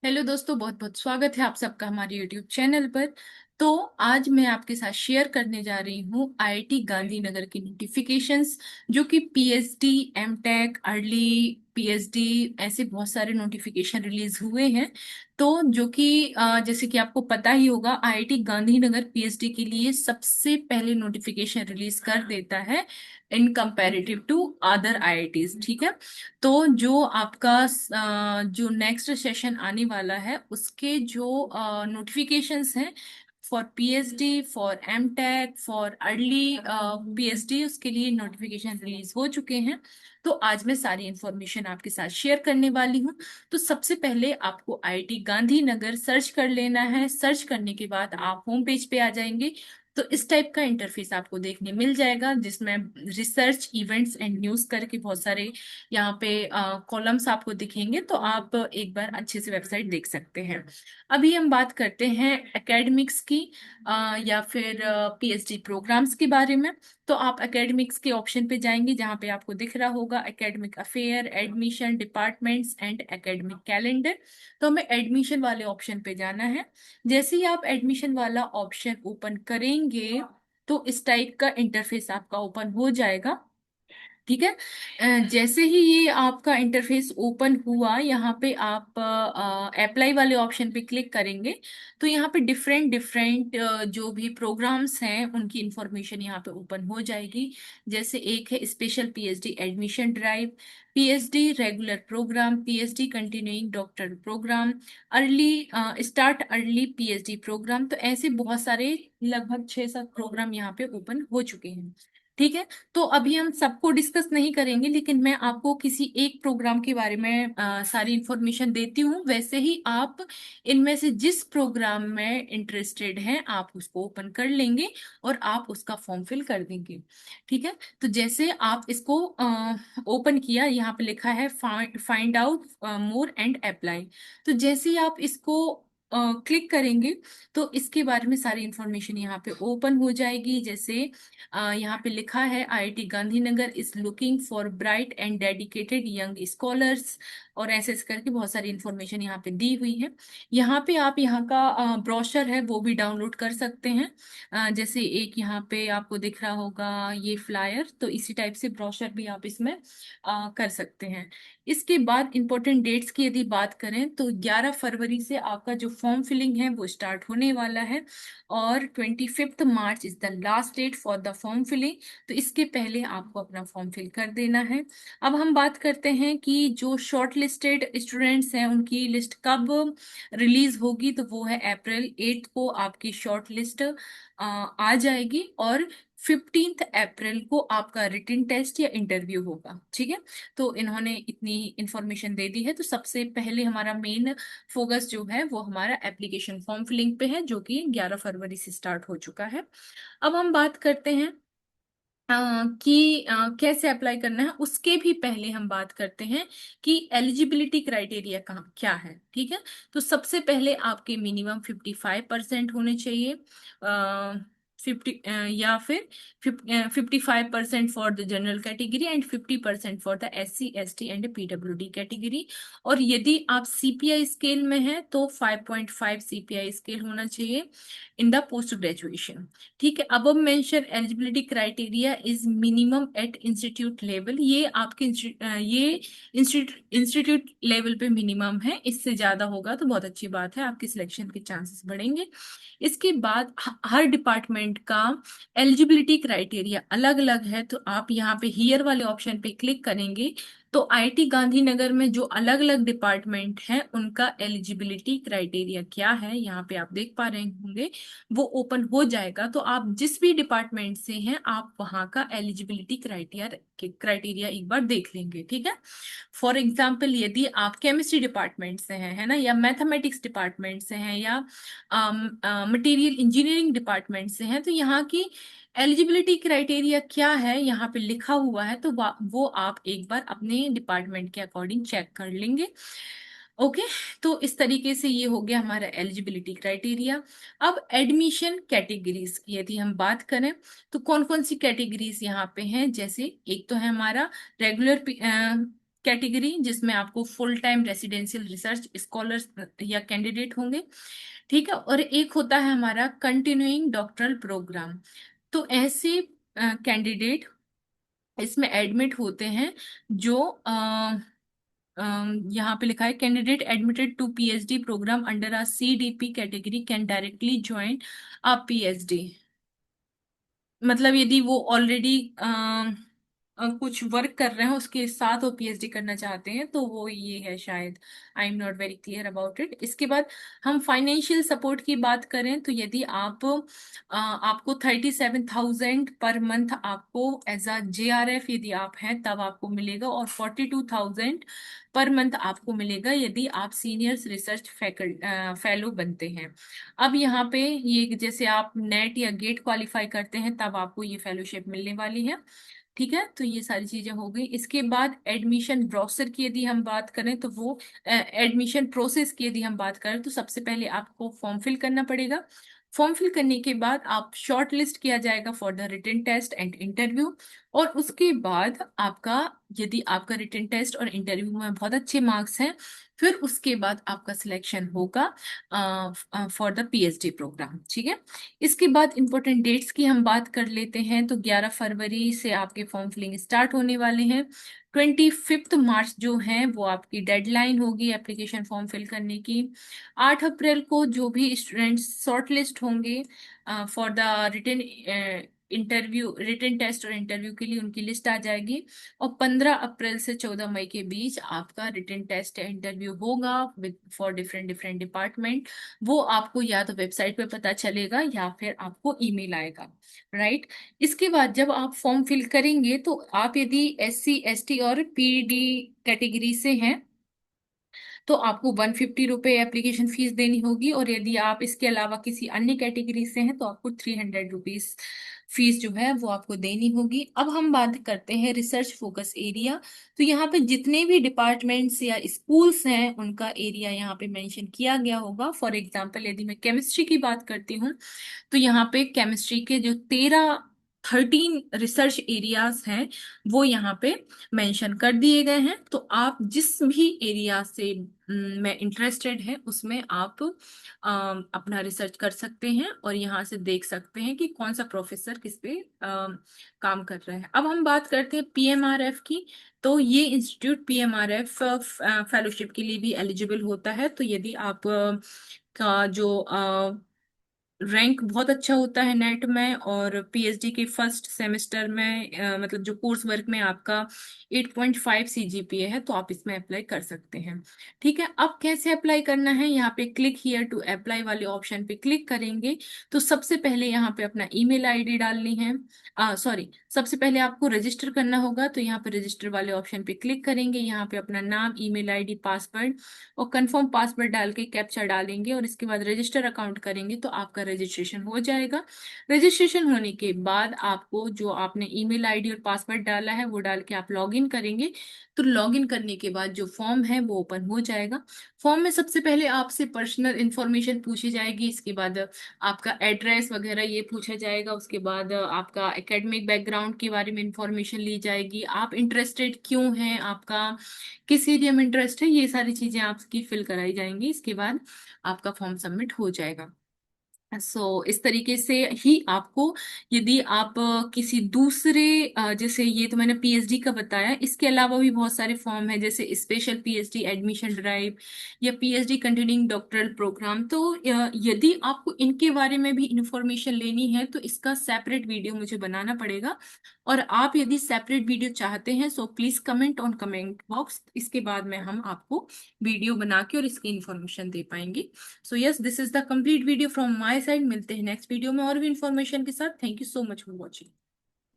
Hello दोस्तों, बहुत बहुत स्वागत है आप सबका हमारे यूट्यूब चैनल पर। तो आज मैं आपके साथ शेयर करने जा रही हूँ आईआईटी गांधीनगर की नोटिफिकेशंस, जो कि पीएचडी, एमटेक, अर्ली पीएचडी, ऐसे बहुत सारे नोटिफिकेशन रिलीज हुए हैं। तो जो कि जैसे कि आपको पता ही होगा, आईआईटी गांधीनगर पीएचडी के लिए सबसे पहले नोटिफिकेशन रिलीज कर देता है इन कंपैरेटिव टू अदर आईआईटीज। ठीक है। तो जो आपका जो नेक्स्ट सेशन आने वाला है उसके जो नोटिफिकेशंस हैं for PhD, for MTech, for early PhD, उसके लिए नोटिफिकेशन रिलीज हो चुके हैं। तो आज मैं सारी इंफॉर्मेशन आपके साथ शेयर करने वाली हूँ। तो सबसे पहले आपको आईआईटी गांधीनगर सर्च कर लेना है। सर्च करने के बाद आप होम पेज पे आ जाएंगे। तो इस टाइप का इंटरफेस आपको देखने मिल जाएगा, जिसमें रिसर्च, इवेंट्स एंड न्यूज करके बहुत सारे यहाँ पे कॉलम्स आपको दिखेंगे। तो आप एक बार अच्छे से वेबसाइट देख सकते हैं। अभी हम बात करते हैं एकेडमिक्स की, या फिर पीएचडी प्रोग्राम्स के बारे में। तो आप एकेडमिक्स के ऑप्शन पे जाएंगे, जहाँ पे आपको दिख रहा होगा academic affair, admission, departments and academic calendar. तो हमें एडमिशन वाले ऑप्शन पे जाना है। जैसे ही आप एडमिशन वाला ऑप्शन ओपन करेंगे तो इस टाइप का इंटरफेस आपका ओपन हो जाएगा। ठीक है। जैसे ही ये आपका इंटरफेस ओपन हुआ, यहाँ पे आप अप्लाई वाले ऑप्शन पे क्लिक करेंगे। तो यहाँ पे डिफरेंट डिफरेंट जो भी प्रोग्राम्स हैं उनकी इंफॉर्मेशन यहाँ पे ओपन हो जाएगी। जैसे एक है special PhD admission drive, PhD regular programme, PhD continuing doctor programme, early start early PhD programme. तो ऐसे बहुत सारे लगभग 6-7 प्रोग्राम यहाँ पे ओपन हो चुके हैं। ठीक है। तो अभी हम सबको डिस्कस नहीं करेंगे, लेकिन मैं आपको किसी एक प्रोग्राम के बारे में सारी इंफॉर्मेशन देती हूँ। वैसे ही आप इनमें से जिस प्रोग्राम में इंटरेस्टेड हैं आप उसको ओपन कर लेंगे और आप उसका फॉर्म फिल कर देंगे। ठीक है। तो जैसे आप इसको ओपन किया, यहाँ पे लिखा है find out more and apply. तो जैसे ही आप इसको क्लिक करेंगे तो इसके बारे में सारी इंफॉर्मेशन यहाँ पे ओपन हो जाएगी। जैसे यहाँ पे लिखा है IIT Gandhinagar is looking for bright and dedicated young scholars, और ऐसे करके बहुत सारी इंफॉर्मेशन यहाँ पे दी हुई है। यहाँ पे आप यहाँ का ब्रोशर है वो भी डाउनलोड कर सकते हैं। जैसे एक यहाँ पे आपको दिख रहा होगा ये फ्लायर, तो इसी टाइप से ब्रोशर भी आप इसमें कर सकते हैं। इसके बाद इंपॉर्टेंट डेट्स की यदि बात करें तो 11 फरवरी से आपका जो फॉर्म फिलिंग है वो स्टार्ट होने वाला है, और 25 March is the last date for the form filling. तो इसके पहले आपको अपना फॉर्म फिल कर देना है। अब हम बात करते हैं कि जो शॉर्ट लिस्टेड स्टूडेंट्स हैं उनकी लिस्ट कब रिलीज होगी। तो वो है अप्रैल 8 को आपकी शॉर्ट लिस्ट आ जाएगी, और 15 अप्रैल को आपका रिटन टेस्ट या इंटरव्यू होगा। ठीक है। तो इन्होंने इतनी इंफॉर्मेशन दे दी है। तो सबसे पहले हमारा मेन फोकस जो है वो हमारा एप्लीकेशन फॉर्म फिलिंग पे है, जो कि 11 फरवरी से स्टार्ट हो चुका है। अब हम बात करते हैं कि कैसे अप्लाई करना है। उसके भी पहले हम बात करते हैं कि एलिजिबिलिटी क्राइटेरिया कहाँ क्या है। ठीक है। तो सबसे पहले आपके मिनिमम 55% होने चाहिए, 50 या फिर 55% for the general category and 50% for the SC ST and PWD category. और यदि आप सीपीआई स्केल में हैं तो 5.5 सीपीआई स्केल होना चाहिए इन द पोस्ट ग्रेजुएशन। ठीक है। अब mention eligibility criteria is minimum at institute level. ये आपके ये इंस्टीट्यूट लेवल पे मिनिमम है। इससे ज्यादा होगा तो बहुत अच्छी बात है, आपकी सिलेक्शन के चांसेस बढ़ेंगे। इसके बाद हर डिपार्टमेंट का एलिजिबिलिटी क्राइटेरिया अलग अलग है। तो आप यहाँ पे हियर वाले ऑप्शन पे क्लिक करेंगे तो आईआईटी गांधीनगर में जो अलग अलग डिपार्टमेंट हैं उनका एलिजिबिलिटी क्राइटेरिया क्या है, यहाँ पे आप देख पा रहे होंगे, वो ओपन हो जाएगा। तो आप जिस भी डिपार्टमेंट से हैं आप वहां का एलिजिबिलिटी क्राइटेरिया एक बार देख लेंगे। ठीक है। फॉर एग्जाम्पल, यदि आप केमिस्ट्री डिपार्टमेंट से हैं, है ना, या मैथमेटिक्स डिपार्टमेंट से हैं, या मटेरियल इंजीनियरिंग डिपार्टमेंट से हैं, तो यहाँ की एलिजिबिलिटी क्राइटेरिया क्या है यहाँ पे लिखा हुआ है। तो वो आप एक बार अपने डिपार्टमेंट के अकॉर्डिंग चेक कर लेंगे। ओके। तो इस तरीके से ये हो गया हमारा एलिजिबिलिटी क्राइटेरिया। अब एडमिशन कैटेगरीज की यदि हम बात करें तो कौन कौन सी कैटेगरीज यहाँ पे हैं। जैसे एक तो है हमारा रेगुलर कैटेगरी, जिसमें आपको full time residential research scholars या कैंडिडेट होंगे। ठीक है, और एक होता है हमारा कंटिन्यूइंग डॉक्टरल प्रोग्राम। तो ऐसे कैंडिडेट इसमें एडमिट होते हैं जो यहाँ पे लिखा है candidate admitted to PhD programme under a CDP category can directly join a PhD. मतलब यदि वो ऑलरेडी कुछ वर्क कर रहे हैं उसके साथ वो पीएचडी करना चाहते हैं तो वो ये है शायद। I am not very clear about it. इसके बाद हम फाइनेंशियल सपोर्ट की बात करें तो यदि आपको 37,000 पर मंथ आपको एज अ जेआरएफ यदि आप हैं तब आपको मिलेगा, और 42,000 पर मंथ आपको मिलेगा यदि आप सीनियर्स रिसर्च फेलो बनते हैं। अब यहाँ पे ये जैसे आप नेट या गेट क्वालिफाई करते हैं तब आपको ये फेलोशिप मिलने वाली है। ठीक है, तो ये सारी चीजें हो गई। इसके बाद एडमिशन ब्रोशर की यदि हम बात करें तो वो एडमिशन प्रोसेस की यदि हम बात करें तो सबसे पहले आपको फॉर्म फिल करना पड़ेगा। फॉर्म फिल करने के बाद आप शॉर्ट लिस्ट किया जाएगा for the written test and interview. और उसके बाद आपका यदि आपका रिटन टेस्ट और इंटरव्यू में बहुत अच्छे मार्क्स हैं फिर उसके बाद आपका सिलेक्शन होगा फॉर द पीएचडी प्रोग्राम। ठीक है, इसके बाद इंपॉर्टेंट डेट्स की हम बात कर लेते हैं। तो 11 फरवरी से आपके फॉर्म फिलिंग स्टार्ट होने वाले हैं। 25 मार्च जो है वो आपकी डेडलाइन होगी एप्लीकेशन फॉर्म फिल करने की। 8 अप्रैल को जो भी स्टूडेंट्स शॉर्टलिस्ट होंगे for the written interview, written test और इंटरव्यू के लिए उनकी लिस्ट आ जाएगी। और 15 अप्रैल से 14 मई के बीच आपका रिटन टेस्ट या इंटरव्यू होगा with for different different department. वो आपको या तो वेबसाइट पे पता चलेगा या फिर आपको ईमेल आएगा। राइट, इसके बाद जब आप फॉर्म फिल करेंगे तो आप यदि एससी एसटी और पीडी कैटेगरी से हैं तो आपको 150 रुपये एप्लीकेशन फीस देनी होगी, और यदि आप इसके अलावा किसी अन्य कैटेगरी से हैं तो आपको 300 रुपीज फीस जो है वो आपको देनी होगी। अब हम बात करते हैं रिसर्च फोकस एरिया। तो यहाँ पे जितने भी डिपार्टमेंट्स या स्कूल्स हैं उनका एरिया यहाँ पे मेंशन किया गया होगा। फॉर एग्जांपल यदि मैं केमिस्ट्री की बात करती हूँ तो यहाँ पे केमिस्ट्री के जो 13 रिसर्च एरियाज हैं वो यहाँ पे मेंशन कर दिए गए हैं। तो आप जिस भी एरिया से में इंटरेस्टेड है उसमें आप अपना रिसर्च कर सकते हैं और यहाँ से देख सकते हैं कि कौन सा प्रोफेसर किस पे काम कर रहा है। अब हम बात करते हैं पीएमआरएफ की। तो ये इंस्टीट्यूट पीएमआरएफ फेलोशिप के लिए भी एलिजिबल होता है। तो यदि आप का जो रैंक बहुत अच्छा होता है नेट में और पीएचडी के फर्स्ट सेमेस्टर में मतलब जो कोर्स वर्क में आपका 8.5 सीजीपीए है तो आप इसमें अप्लाई कर सकते हैं। ठीक है, अब कैसे अप्लाई करना है, यहाँ पे क्लिक हियर टू अप्लाई वाले ऑप्शन पे क्लिक करेंगे तो सबसे पहले यहाँ पे अपना ईमेल आईडी डालनी है। सॉरी, सबसे पहले आपको रजिस्टर करना होगा। तो यहाँ पे रजिस्टर वाले ऑप्शन पे क्लिक करेंगे, यहाँ पे अपना नाम, ईमेल आईडी, पासवर्ड और कंफर्म पासवर्ड डाल के कैप्चा डालेंगे और इसके बाद रजिस्टर अकाउंट करेंगे तो आपका रजिस्ट्रेशन हो जाएगा। रजिस्ट्रेशन होने के बाद आपको जो आपने ईमेल आईडी और पासवर्ड डाला है वो डाल के आप लॉगिन करेंगे। तो लॉगिन करने के बाद जो फॉर्म है वो ओपन हो जाएगा। फॉर्म में सबसे पहले आपसे पर्सनल इंफॉर्मेशन पूछी जाएगी, इसके बाद आपका एड्रेस वगैरह ये पूछा जाएगा, उसके बाद आपका एकेडमिक बैकग्राउंड के बारे में इंफॉर्मेशन ली जाएगी, आप इंटरेस्टेड क्यों हैं, आपका किस एरिया में इंटरेस्ट है, ये सारी चीजें आपकी फिल कराई जाएंगी। इसके बाद आपका फॉर्म सबमिट हो जाएगा। इस तरीके से ही आपको यदि आप किसी दूसरे जैसे ये तो मैंने पीएचडी का बताया, इसके अलावा भी बहुत सारे फॉर्म है जैसे स्पेशल पीएचडी एडमिशन ड्राइव या पीएचडी कंटिन्यूइंग डॉक्टरल प्रोग्राम। तो यदि आपको इनके बारे में भी इंफॉर्मेशन लेनी है तो इसका सेपरेट वीडियो मुझे बनाना पड़ेगा। और आप यदि सेपरेट वीडियो चाहते हैं so please comment on comment box, इसके बाद में हम आपको वीडियो बना के और इसकी इंफॉर्मेशन दे पाएंगे। So yes, this is the complete video from my side. मिलते हैं नेक्स्ट वीडियो में और भी इंफॉर्मेशन के साथ। Thank you so much for watching.